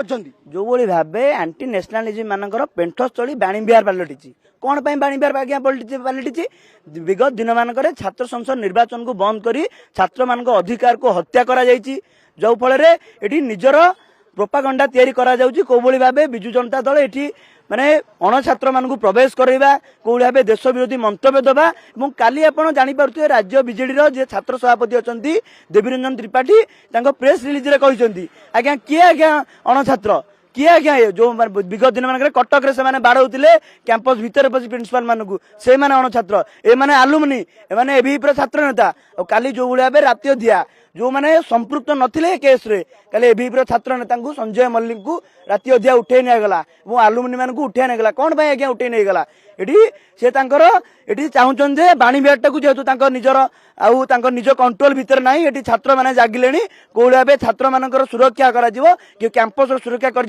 जो भाव आंटी नेशनालिज्म मानकर पेंठस्थली बाणीविहार पलटि कौन बाणीविहार आज्ञा पलटि विगत दिन मानक छात्र संसद निर्वाचन को बंद कर छात्र मान अधिकार को हत्या करा जो फल निजर प्रोपागंडा तैयारी करा कौ भाव विजु जनता दल ये माने अणछात्र मान प्रवेश करवा कौ भाव देश विरोधी मंतव्य दबा काली आप जापे राज्य बिजेडी जे छात्र सभापति अच्छा देवीरंजन त्रिपाठी प्रेस रिलीज रे कहते आज्ञा किए आज्ञा अणछात्र किए आज्ञा जो विगत दिन मान कटक से बाड़ौले कैंपस भितर पशि प्रिंसिपाल मानू से अणछात्र ए आलुमनी ए छात्र नेता और काली जो भाव राति दिया जो मैंने संपृक्त नथिले केस रे काले एबीपी छात्र नेता संजय मल्लिक को राति अधिया उठे निगला आलुमिनी मान को उठे नहीं कौन आज्ञा उठे नहीं गला ये चाहते बाणीविहार टाक जेहेतु निजर आउ निज कंट्रोल भितर ना ये छात्र मैंने जागिले कौ भाव छात्र मान सुरक्षा कर कैंपस सुरक्षा कर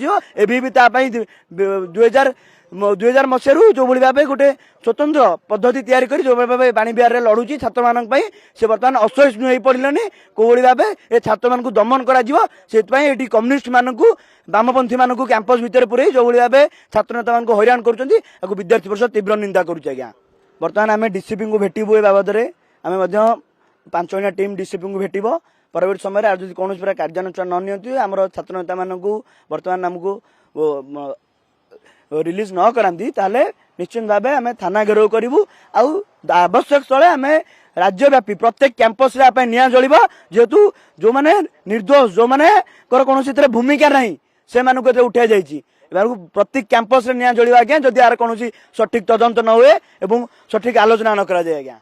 2000 मसीह जो भाव गोटे स्वतंत्र पद्धति तैयारी कर जो भाव बाणीविहार लड़ुची छात्र मान से बर्तमान असहिष्णु हो पड़े कौ भाव ए छात्र मान दमन कर कम्युनिस्ट मान वामपंथी मान कैंपस भितर पूरे जो भाव छात्र नेता मान हैरान कर विद्यार्थी परिषद तीव्र निंदा करुच्छे बर्तमान आम डीसीपी को भेटू ए बाबद आम 5 जणिया टीम डीसीपी को भेट परवर्ती समय आज कौन प्रकार कार्यानुष्ठान न नि आम छात्र नेता मान बर्तमान आमको रिलीज न करांती ताले निश्चित भाव आम थाना घेराव करूँ आवश्यक स्थले आम राज्यव्यापी प्रत्येक कैंपस निया जलिब जेहेतु जो मैंने निर्दोष जो मैंने कौन भूमिका नहीं से उठा जाइए प्रत्येक कैंपस निया जलिब आज्ञा जदि यार कौन सठिक तदंत न हुए सठिक आलोचना न करा जाए आज्ञा।